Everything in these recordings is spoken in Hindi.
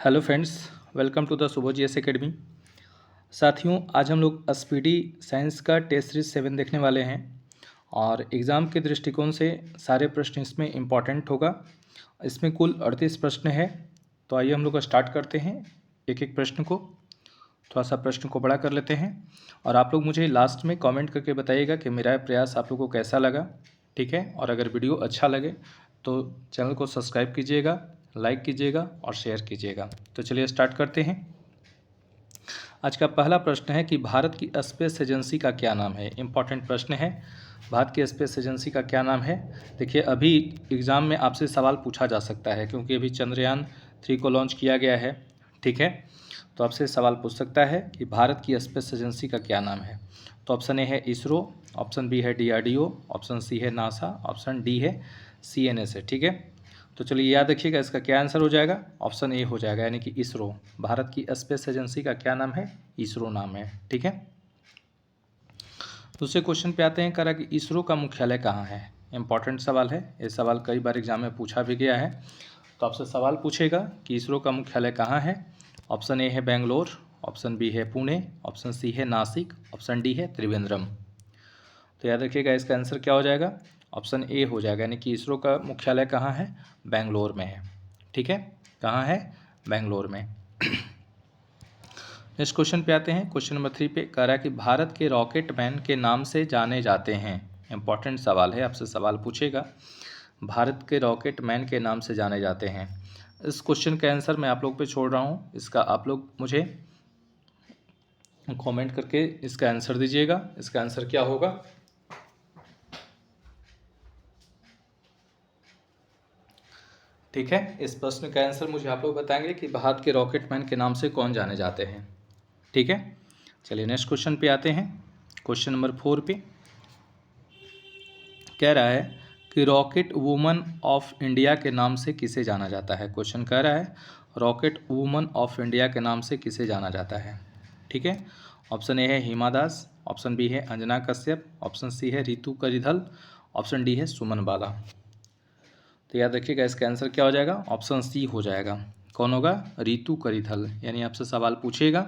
Hello friends, welcome to the सुबो जीएस एकेडमी। साथियों, आज हम लोग स्पीडी साइंस का टेस्ट सीरीज 7 देखने वाले हैं और एग्ज़ाम के दृष्टिकोण से सारे प्रश्न इसमें इम्पॉर्टेंट होगा। इसमें कुल 38 प्रश्न है। तो आइए हम लोग स्टार्ट करते हैं एक एक प्रश्न को। थोड़ा सा प्रश्न को बड़ा कर लेते हैं और आप लोग मुझे लास्ट में कमेंट करके बताइएगा कि मेरा प्रयास आप लोगों को कैसा लगा। ठीक है, और अगर वीडियो अच्छा लगे तो चैनल को सब्सक्राइब कीजिएगा, लाइक कीजिएगा और शेयर कीजिएगा। तो चलिए स्टार्ट करते हैं। आज का पहला प्रश्न है कि भारत की स्पेस एजेंसी का क्या नाम है। इम्पॉर्टेंट प्रश्न है, भारत की स्पेस एजेंसी का क्या नाम है। देखिए, अभी एग्ज़ाम में आपसे सवाल पूछा जा सकता है क्योंकि अभी चंद्रयान 3 को लॉन्च किया गया है। ठीक है, तो आपसे सवाल पूछ सकता है कि भारत की स्पेस एजेंसी का क्या नाम है। तो ऑप्शन ए है इसरो, ऑप्शन बी है DRDO, ऑप्शन सी है नासा, ऑप्शन डी है CNSA। ठीक है, तो चलिए याद रखिएगा इसका क्या आंसर हो जाएगा। ऑप्शन ए हो जाएगा, यानी कि इसरो। भारत की स्पेस एजेंसी का क्या नाम है? इसरो नाम है। ठीक है, दूसरे क्वेश्चन पे आते हैं। कह रहा कि इसरो का मुख्यालय कहाँ है। इंपॉर्टेंट सवाल है, ये सवाल कई बार एग्जाम में पूछा भी गया है। तो आपसे सवाल पूछेगा कि इसरो का मुख्यालय कहाँ है। ऑप्शन ए है बेंगलोर, ऑप्शन बी है पुणे, ऑप्शन सी है नासिक, ऑप्शन डी है त्रिवेंद्रम। तो याद रखिएगा इसका आंसर क्या हो जाएगा। ऑप्शन ए हो जाएगा, यानी कि इसरो का मुख्यालय कहाँ है? बेंगलोर में है। ठीक है, कहाँ है? बेंगलोर में। नेक्स्ट क्वेश्चन पे आते हैं। क्वेश्चन नंबर 3 पे कह रहा है कि भारत के रॉकेट मैन के नाम से जाने जाते हैं। इंपॉर्टेंट सवाल है, आपसे सवाल पूछेगा भारत के रॉकेट मैन के नाम से जाने जाते हैं। इस क्वेश्चन का आंसर मैं आप लोग पे छोड़ रहा हूँ, इसका आप लोग मुझे कमेंट करके इसका आंसर दीजिएगा। इसका आंसर क्या होगा। ठीक है, इस प्रश्न का आंसर मुझे आप लोग बताएंगे कि भारत के रॉकेट मैन के नाम से कौन जाने जाते हैं। ठीक है, चलिए नेक्स्ट क्वेश्चन पे आते हैं। क्वेश्चन नंबर 4 पे कह रहा है कि रॉकेट वुमन ऑफ इंडिया के नाम से किसे जाना जाता है। क्वेश्चन कह रहा है रॉकेट वुमन ऑफ इंडिया के नाम से किसे जाना जाता है। ठीक है, ऑप्शन ए है हिमा दास, ऑप्शन बी है अंजना कश्यप, ऑप्शन सी है रितु करिधल, ऑप्शन डी है सुमन बाला। तो याद रखिएगा इसका आंसर क्या हो जाएगा। ऑप्शन सी हो जाएगा। कौन होगा? रितु करिधल। यानी आपसे सवाल पूछेगा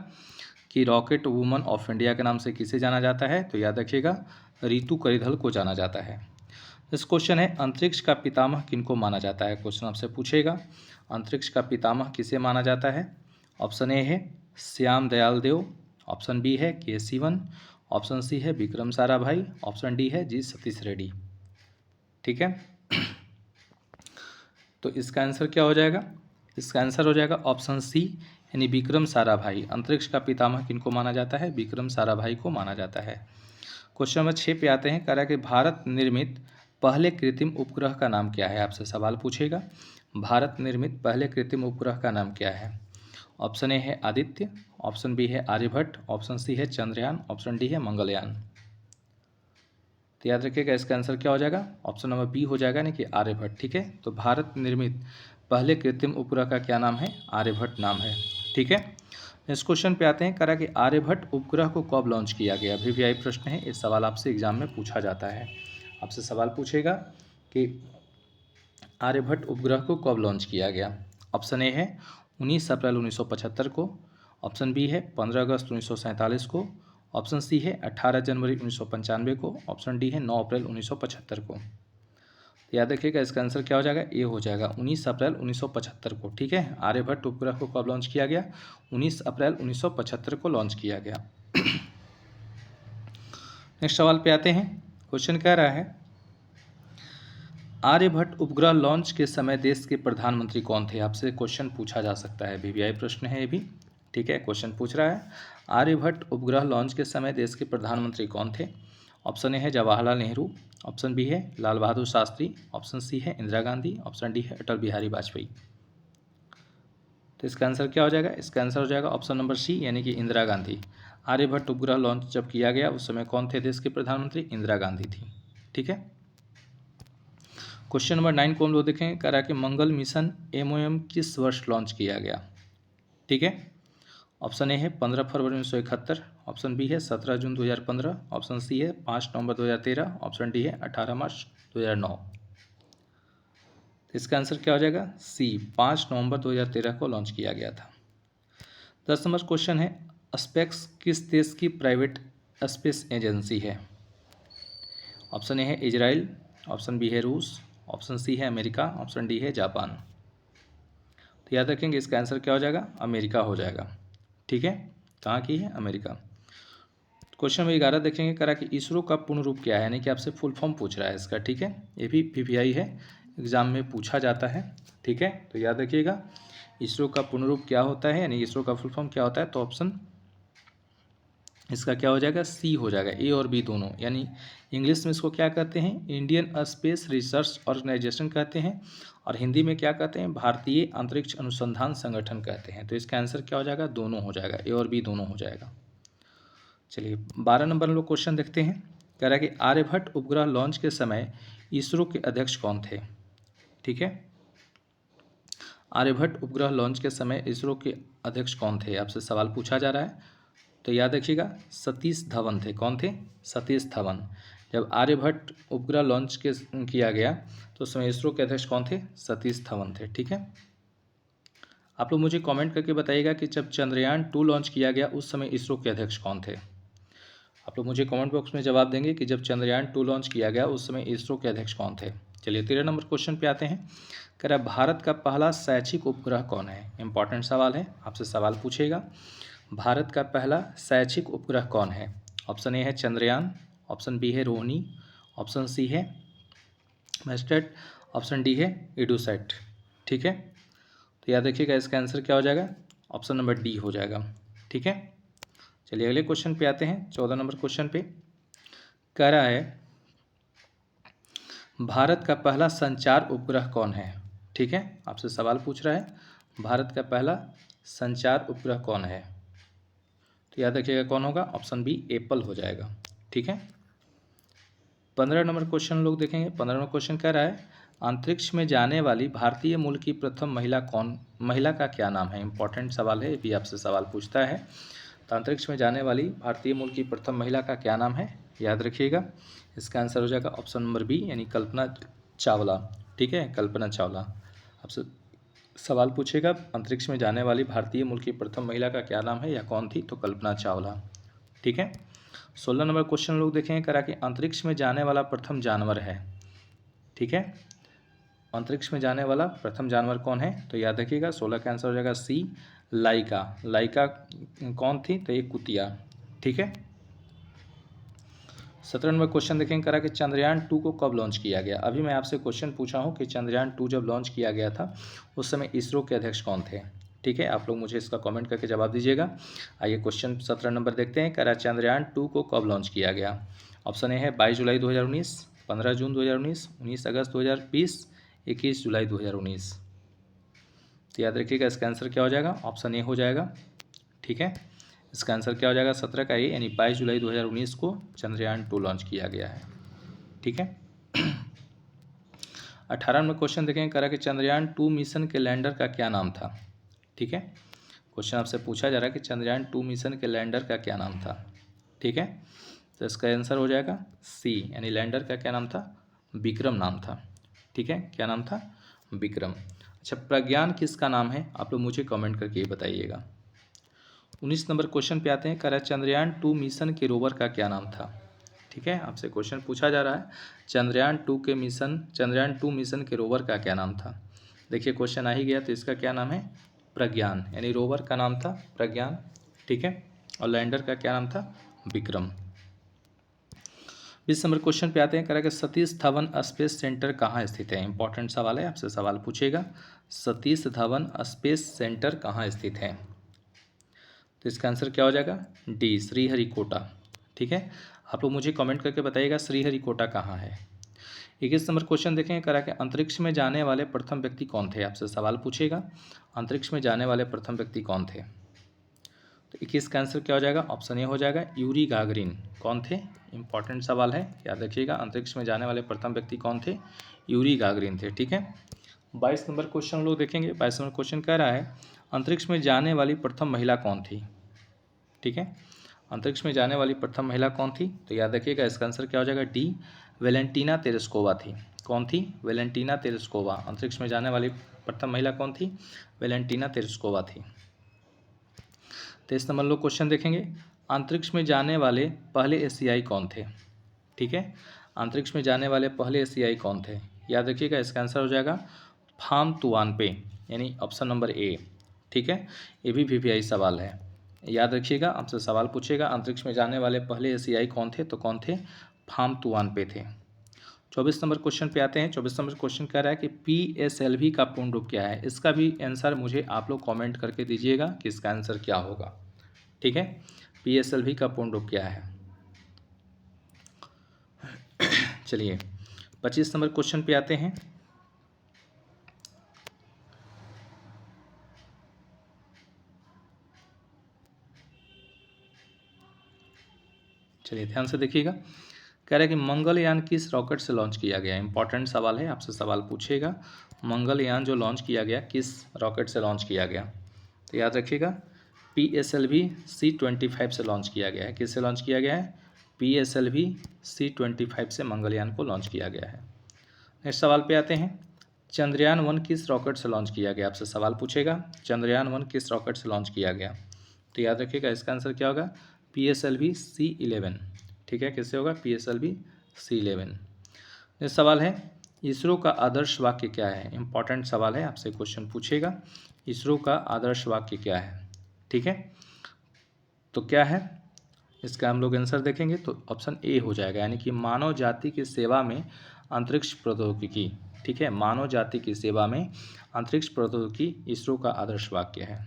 कि रॉकेट वुमन ऑफ इंडिया के नाम से किसे जाना जाता है, तो याद रखिएगा रितु करिधल को जाना जाता है। इस क्वेश्चन है अंतरिक्ष का पितामह किनको माना जाता है। क्वेश्चन आपसे पूछेगा अंतरिक्ष का पितामह किसे माना जाता है। ऑप्शन ए है श्याम दयाल देव, ऑप्शन बी है के सिवन, ऑप्शन सी है विक्रम साराभाई, ऑप्शन डी है जी सतीश रेड्डी। ठीक है, तो इसका आंसर क्या हो जाएगा। इसका आंसर हो जाएगा ऑप्शन सी, यानी विक्रम साराभाई। अंतरिक्ष का पितामह किनको माना जाता है? विक्रम साराभाई को माना जाता है। क्वेश्चन नंबर 6 पे आते हैं। कह रहा है कि भारत निर्मित पहले कृत्रिम उपग्रह का नाम क्या है। आपसे सवाल पूछेगा भारत निर्मित पहले कृत्रिम उपग्रह का नाम क्या है। ऑप्शन ए है आदित्य, ऑप्शन बी है आर्यभट्ट, ऑप्शन सी है चंद्रयान, ऑप्शन डी है मंगलयान। तो याद रखिएगा इसका आंसर क्या हो जाएगा। ऑप्शन नंबर बी हो जाएगा, यानी कि आर्यभट्ट। ठीक है, तो भारत निर्मित पहले कृत्रिम उपग्रह का क्या नाम है? आर्यभट्ट नाम है। ठीक है, नेक्स्ट क्वेश्चन पे आते हैं। कह रहा कि आर्यभट्ट उपग्रह को कब लॉन्च किया गया। VVI प्रश्न है, ये सवाल आपसे एग्जाम में पूछा जाता है। आपसे सवाल पूछेगा कि आर्यभट्ट उपग्रह को कब लॉन्च किया गया। ऑप्शन ए है 19 अप्रैल 1975 को, ऑप्शन बी है 15 अगस्त 1947 को, ऑप्शन सी है 18 जनवरी 1995 को, ऑप्शन डी है 9 अप्रैल 1975 को। तो याद रखिएगा इसका आंसर क्या हो जाएगा। ए हो जाएगा 19 अप्रैल 1975 को। ठीक है, आर्यभट्ट उपग्रह को कब लॉन्च किया गया? 19 अप्रैल 1975 को लॉन्च किया गया। नेक्स्ट सवाल पे आते हैं। क्वेश्चन कह रहा है आर्यभट्ट उपग्रह लॉन्च के समय देश के प्रधानमंत्री कौन थे। आपसे क्वेश्चन पूछा जा सकता है, VVI प्रश्न है ये भी। ठीक है, क्वेश्चन पूछ रहा है आर्यभट्ट उपग्रह लॉन्च के समय देश के प्रधानमंत्री कौन थे। ऑप्शन ए है जवाहरलाल नेहरू, ऑप्शन बी है लाल बहादुर शास्त्री, ऑप्शन सी है इंदिरा गांधी, ऑप्शन डी है अटल बिहारी वाजपेयी। तो इसका आंसर क्या हो जाएगा। इसका आंसर हो जाएगा ऑप्शन नंबर सी, यानी कि इंदिरा गांधी। आर्यभट्ट उपग्रह लॉन्च जब किया गया उस समय कौन थे देश के प्रधानमंत्री? इंदिरा गांधी थी। ठीक है, क्वेश्चन नंबर 9 को हम लोग देखें। कह रहा है कि मंगल मिशन MOM किस वर्ष लॉन्च किया गया। ठीक है, ऑप्शन ए है 15 फरवरी 1971, ऑप्शन बी है 17 जून 2015, ऑप्शन सी है 5 नवंबर 2013, ऑप्शन डी है 18 मार्च 2009। इसका आंसर क्या हो जाएगा? सी, 5 नवंबर 2013 को लॉन्च किया गया था। 10 नंबर क्वेश्चन है, स्पेक्स किस देश की प्राइवेट स्पेस एजेंसी है? ऑप्शन ए है इजराइल, ऑप्शन बी है रूस, ऑप्शन सी है अमेरिका, ऑप्शन डी है जापान। तो याद रखेंगे इसका आंसर क्या हो जाएगा? अमेरिका हो जाएगा। ठीक है, कहाँ की है? अमेरिका। क्वेश्चन नंबर 11 देखेंगे, करा कि इसरो का पूर्ण रूप क्या है, यानी कि आपसे फुल फॉर्म पूछ रहा है इसका। ठीक है, ये भी पीपीआई है, एग्जाम में पूछा जाता है। ठीक है, तो याद रखिएगा इसरो का पूर्ण रूप क्या होता है, यानी इसरो का फुल फॉर्म क्या होता है। तो ऑप्शन इसका क्या हो जाएगा? सी हो जाएगा, ए और बी दोनों। यानी इंग्लिश में इसको क्या कहते हैं? इंडियन स्पेस रिसर्च ऑर्गेनाइजेशन कहते हैं, और हिंदी में क्या कहते हैं? भारतीय अंतरिक्ष अनुसंधान संगठन कहते हैं। तो इसका आंसर क्या हो जाएगा? दोनों हो जाएगा, ए और बी दोनों हो जाएगा। चलिए 12 नंबर हम लोग क्वेश्चन देखते हैं। कह रहा है कि आर्यभट्ट उपग्रह लॉन्च के समय इसरो के अध्यक्ष कौन थे? ठीक है, आर्यभट्ट उपग्रह लॉन्च के समय इसरो के अध्यक्ष कौन थे, आपसे सवाल पूछा जा रहा है। तो याद रखिएगा सतीश धवन थे। कौन थे? सतीश धवन। जब आर्यभट्ट उपग्रह लॉन्च किया गया तो उस समय इसरो के अध्यक्ष कौन थे? सतीश धवन थे। ठीक है, आप लोग मुझे कमेंट करके बताइएगा कि जब चंद्रयान 2 लॉन्च किया गया उस समय इसरो के अध्यक्ष कौन थे। आप लोग मुझे कमेंट बॉक्स में जवाब देंगे कि जब चंद्रयान 2 लॉन्च किया गया उस समय इसरो के अध्यक्ष कौन थे। चलिए 13 नंबर क्वेश्चन पे आते हैं। कह रहा है भारत का पहला शैक्षिक उपग्रह कौन है? इंपॉर्टेंट सवाल है, आपसे सवाल पूछेगा। भारत का पहला शैक्षिक उपग्रह कौन है? ऑप्शन ए है चंद्रयान, ऑप्शन बी है रोहिणी, ऑप्शन सी है मैस्टेट, ऑप्शन डी है एडुसैट। ठीक है, तो याद रखिएगा इसका आंसर क्या हो जाएगा? ऑप्शन नंबर डी हो जाएगा। ठीक है, चलिए अगले क्वेश्चन पे आते हैं। 14 नंबर क्वेश्चन पे कह रहा है भारत का पहला संचार उपग्रह कौन है? ठीक है, आपसे सवाल पूछ रहा है भारत का पहला संचार उपग्रह कौन है। तो याद रखिएगा कौन होगा? ऑप्शन बी एप्पल हो जाएगा। ठीक है, 15 नंबर क्वेश्चन लोग देखेंगे। 15 नंबर क्वेश्चन कह रहा है अंतरिक्ष में जाने वाली भारतीय मूल की प्रथम महिला का क्या नाम है? इंपॉर्टेंट सवाल है, ये भी आपसे सवाल पूछता है। तो अंतरिक्ष में जाने वाली भारतीय मूल की प्रथम महिला का क्या नाम है? याद रखिएगा इसका आंसर हो जाएगा ऑप्शन नंबर बी, यानी कल्पना चावला। ठीक है, कल्पना चावला। आपसे सवाल पूछेगा अंतरिक्ष में जाने वाली भारतीय मूल की प्रथम महिला का क्या नाम है या कौन थी? तो कल्पना चावला। ठीक है, 16 नंबर क्वेश्चन लोग देखेंगे। करा कि अंतरिक्ष में जाने वाला प्रथम जानवर है। ठीक है, अंतरिक्ष में जाने वाला प्रथम जानवर कौन है? तो याद रखिएगा 16 का आंसर हो जाएगा सी, लाइका। लाइका कौन थी? तो ये कुतिया। ठीक है, 17 नंबर क्वेश्चन देखेंगे। करा कि चंद्रयान 2 को कब लॉन्च किया गया? अभी मैं आपसे क्वेश्चन पूछा हूँ कि चंद्रयान 2 जब लॉन्च किया गया था उस समय इसरो के अध्यक्ष कौन थे। ठीक है, आप लोग मुझे इसका कमेंट करके जवाब दीजिएगा। आइए क्वेश्चन 17 नंबर देखते हैं। करा चंद्रयान 2 को कब लॉन्च किया गया? ऑप्शन ए है 22 जुलाई 2019, 15 जून 2019, 19 अगस्त 2020, 21 जुलाई 2019। तो याद रखिएगा इसका आंसर क्या हो जाएगा? ऑप्शन ए हो जाएगा। ठीक है, इसका आंसर क्या हो जाएगा? 17 का ए, यानी 22 जुलाई 2019 को चंद्रयान 2 लॉन्च किया गया है। ठीक है, 18 में क्वेश्चन देखें। करा कि चंद्रयान 2 मिशन के लैंडर का क्या नाम था? ठीक है, क्वेश्चन आपसे पूछा जा रहा है कि चंद्रयान 2 मिशन के लैंडर का क्या नाम था। ठीक है, तो इसका आंसर हो जाएगा सी, यानी लैंडर का क्या नाम था? विक्रम नाम था। ठीक है, क्या नाम था? विक्रम। अच्छा, प्रज्ञान किसका नाम है? आप लोग मुझे कमेंट करके ये बताइएगा। 19 नंबर क्वेश्चन पे आते हैं। कह रहा है चंद्रयान 2 मिशन के रोवर का क्या नाम था? ठीक है, आपसे क्वेश्चन पूछा जा रहा है चंद्रयान 2 मिशन के रोवर का क्या नाम था। देखिए क्वेश्चन आ ही गया, तो इसका क्या नाम है? प्रज्ञान, यानी रोवर का नाम था प्रज्ञान। ठीक है, और लैंडर का क्या नाम था? विक्रम। 20 नंबर क्वेश्चन पे आते हैं। कह रहा है कि सतीश धवन स्पेस सेंटर कहाँ स्थित है? इंपॉर्टेंट सवाल है, आपसे सवाल पूछेगा सतीश धवन स्पेस सेंटर कहाँ स्थित है। तो इसका आंसर क्या हो जाएगा? डी, श्रीहरिकोटा। ठीक है, आप लोग मुझे कमेंट करके बताइएगा श्रीहरिकोटा कहाँ है। 21 नंबर क्वेश्चन देखें। करा कि अंतरिक्ष में जाने वाले प्रथम व्यक्ति कौन थे? आपसे सवाल पूछेगा अंतरिक्ष में जाने वाले प्रथम व्यक्ति कौन थे। तो 21 का आंसर क्या हो जाएगा? ऑप्शन ए हो जाएगा यूरी गागरिन। कौन थे? इंपॉर्टेंट सवाल है, याद रखिएगा अंतरिक्ष में जाने वाले प्रथम व्यक्ति कौन थे? यूरी गागरिन थे। ठीक है, 22 नंबर क्वेश्चन लोग देखेंगे। 22 नंबर क्वेश्चन कह रहा है अंतरिक्ष में जाने वाली प्रथम महिला कौन थी। ठीक है, अंतरिक्ष में जाने वाली प्रथम महिला कौन थी? तो याद रखिएगा इसका आंसर क्या हो जाएगा? डी, वेलेंटीना तेरेस्कोवा थी। कौन थी? Valentina Tereshkova. अंतरिक्ष में जाने वाली प्रथम महिला कौन थी? वेलेंटीना तेरेस्कोवा थी। 23 नंबर लोग क्वेश्चन देखेंगे, अंतरिक्ष में जाने वाले पहले एशियाई कौन थे? ठीक है, अंतरिक्ष में जाने वाले पहले एशियाई कौन थे? याद रखिएगा, इसका आंसर हो जाएगा फाम तुआनपे, यानी ऑप्शन नंबर ए। ठीक है, ये भी वीवीआई सवाल है, याद रखिएगा, आपसे सवाल पूछेगा अंतरिक्ष में जाने वाले पहले एशियाई कौन थे, तो कौन थे? फाम तुआनपे थे। 24 नंबर क्वेश्चन पे आते हैं। 24 नंबर क्वेश्चन कह रहा है कि PSLV का पूर्ण रूप क्या है? इसका भी आंसर मुझे आप लोग कमेंट करके दीजिएगा कि इसका आंसर क्या होगा। ठीक है, PSLV का पूर्ण रूप क्या है? चलिए 25 नंबर क्वेश्चन पे आते हैं। चलिए ध्यान से देखिएगा, कह रहा है कि मंगलयान किस रॉकेट से लॉन्च किया गया? इंपॉर्टेंट सवाल है, आपसे सवाल पूछेगा, मंगलयान जो लॉन्च किया गया किस रॉकेट से लॉन्च किया गया? तो याद रखिएगा, PSLV C-25 से लॉन्च किया गया है। किससे लॉन्च किया गया है? PSLV C-25 से मंगलयान को लॉन्च किया गया है। नेक्स्ट सवाल पे आते हैं, चंद्रयान-1 किस रॉकेट से लॉन्च किया गया? आपसे सवाल पूछेगा, चंद्रयान-1 किस रॉकेट से लॉन्च किया गया? तो याद रखिएगा, इसका आंसर क्या होगा? PSLV C-11। ठीक है, किससे होगा? PSLV C-11। नेक्स्ट सवाल है, इसरो का आदर्श वाक्य क्या है? इंपॉर्टेंट सवाल है, आपसे क्वेश्चन पूछेगा, इसरो का आदर्श वाक्य क्या है? ठीक है, तो क्या है इसका हम लोग आंसर देखेंगे तो ऑप्शन ए हो जाएगा, यानी कि मानव जाति की सेवा में अंतरिक्ष प्रौद्योगिकी। ठीक है, मानव जाति की सेवा में अंतरिक्ष प्रौद्योगिकी इसरो का आदर्श वाक्य है।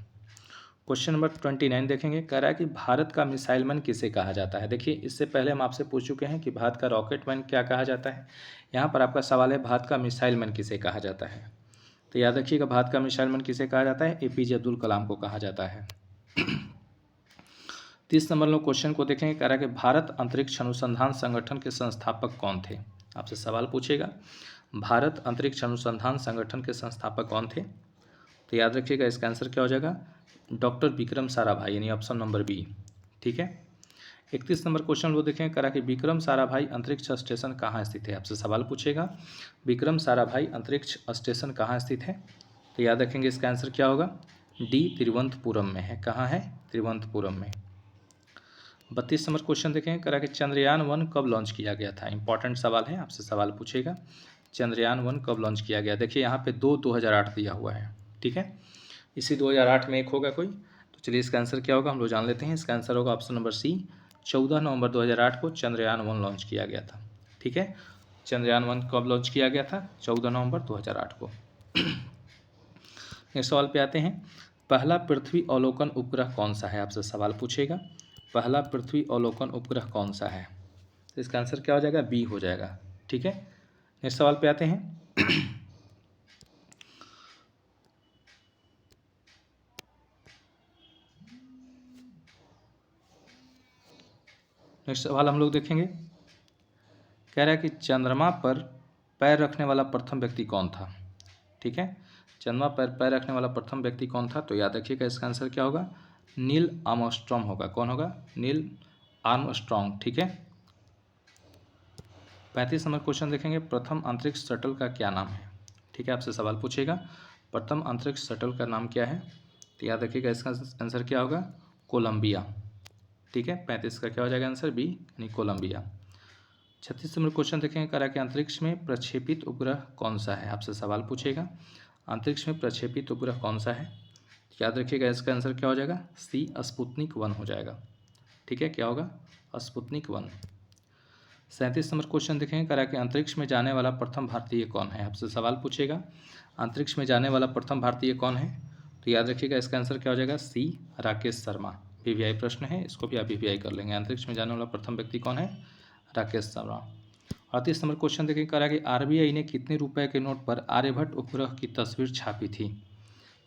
क्वेश्चन नंबर 29 देखेंगे, कह रहा है कि भारत का मिसाइल मैन किसे कहा जाता है? देखिए, इससे पहले हम आपसे पूछ चुके हैं कि भारत का रॉकेट मैन क्या कहा जाता है। यहाँ पर आपका सवाल है, भारत का मिसाइल मैन किसे कहा जाता है? तो याद रखिएगा, भारत का मिसाइल मैन किसे कहा जाता है? APJ अब्दुल कलाम को कहा जाता है। 30 नंबर लोग क्वेश्चन को देखेंगे, कह रहा है कि भारत अंतरिक्ष अनुसंधान संगठन के संस्थापक कौन थे? आपसे सवाल पूछेगा, भारत अंतरिक्ष अनुसंधान संगठन के संस्थापक कौन थे? तो याद रखिएगा, इसका आंसर क्या हो जाएगा? डॉक्टर विक्रम साराभाई, यानी ऑप्शन नंबर बी। ठीक है, 31 नंबर क्वेश्चन वो देखें, करा कि विक्रम साराभाई अंतरिक्ष स्टेशन कहाँ स्थित है? आपसे सवाल पूछेगा, विक्रम साराभाई अंतरिक्ष स्टेशन कहाँ स्थित है? तो याद रखेंगे, इसका आंसर क्या होगा? डी, तिरुवनंतपुरम में है। कहाँ है? तिरुवनंतपुरम में। 32 नंबर क्वेश्चन देखें, करा कि चंद्रयान-1 कब लॉन्च किया गया था? इंपॉर्टेंट सवाल है, आपसे सवाल पूछेगा, चंद्रयान-1 कब लॉन्च किया गया? देखिए यहाँ पे 2008 दिया हुआ है। ठीक है, इसी 2008 में एक होगा कोई, तो चलिए इसका आंसर क्या होगा हम लोग जान लेते हैं। इसका आंसर होगा ऑप्शन नंबर सी, 14 नवंबर 2008 को चंद्रयान-1 लॉन्च किया गया था। ठीक है, चंद्रयान-1 कब लॉन्च किया गया था? 14 नवंबर 2008 को। नेक्स्ट सवाल पे आते हैं, पहला पृथ्वी अवलोकन उपग्रह कौन सा है? आपसे सवाल पूछेगा, पहला पृथ्वी अवलोकन उपग्रह कौन सा है? तो इसका आंसर क्या हो जाएगा? बी हो जाएगा। ठीक है, नेक्स्ट सवाल पे आते हैं, नेक्स्ट सवाल हम लोग देखेंगे, कह रहा है कि चंद्रमा पर पैर रखने वाला प्रथम व्यक्ति कौन था? ठीक है, चंद्रमा पर पैर रखने वाला प्रथम व्यक्ति कौन था? तो याद रखिएगा, इसका आंसर क्या होगा? नील आर्मस्ट्रॉन्ग होगा। कौन होगा? Neil Armstrong. ठीक है, 35 नंबर क्वेश्चन देखेंगे, प्रथम अंतरिक्ष शटल का क्या नाम है? ठीक है, आपसे सवाल पूछेगा, प्रथम अंतरिक्ष शटल का नाम क्या है? तो याद रखिएगा, इसका आंसर क्या होगा? कोलंबिया। ठीक है, 35 का क्या हो जाएगा आंसर? बी, यानी कोलंबिया। 36 नंबर क्वेश्चन देखेंगे, करा कि अंतरिक्ष में प्रक्षेपित उपग्रह कौन सा है? आपसे सवाल पूछेगा, अंतरिक्ष में प्रक्षेपित उपग्रह कौन सा है? याद रखिएगा, इसका आंसर क्या हो जाएगा? सी, स्पुतनिक 1 हो जाएगा। ठीक है, क्या होगा? स्पुतनिक 1। 37 नंबर क्वेश्चन देखेंगे, करा कि अंतरिक्ष में जाने वाला प्रथम भारतीय कौन है? आपसे सवाल पूछेगा, अंतरिक्ष में जाने वाला प्रथम भारतीय कौन है? तो याद रखिएगा, इसका आंसर क्या हो जाएगा? सी, राकेश शर्मा। वीवीआई प्रश्न है, इसको भी आप वीवीआई कर लेंगे। अंतरिक्ष में जाने वाला प्रथम व्यक्ति कौन है? राकेश शर्मा। 38 नंबर क्वेश्चन देखिए, करा कि आरबीआई ने कितने रुपए के नोट पर आर्यभट्ट उपग्रह की तस्वीर छापी थी?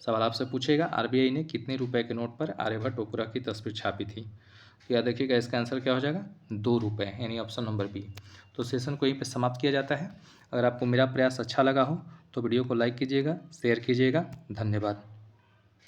सवाल आपसे पूछेगा, आरबीआई ने कितने रुपए के नोट पर आर्यभट्ट उपग्रह की तस्वीर छापी थी? तो याद रखिएगा, इसका आंसर क्या हो जाएगा? 2 रुपये, यानी ऑप्शन नंबर बी। तो सेशन को यहीं पे समाप्त किया जाता है। अगर आपको मेरा प्रयास अच्छा लगा हो तो वीडियो को लाइक कीजिएगा, शेयर कीजिएगा। धन्यवाद।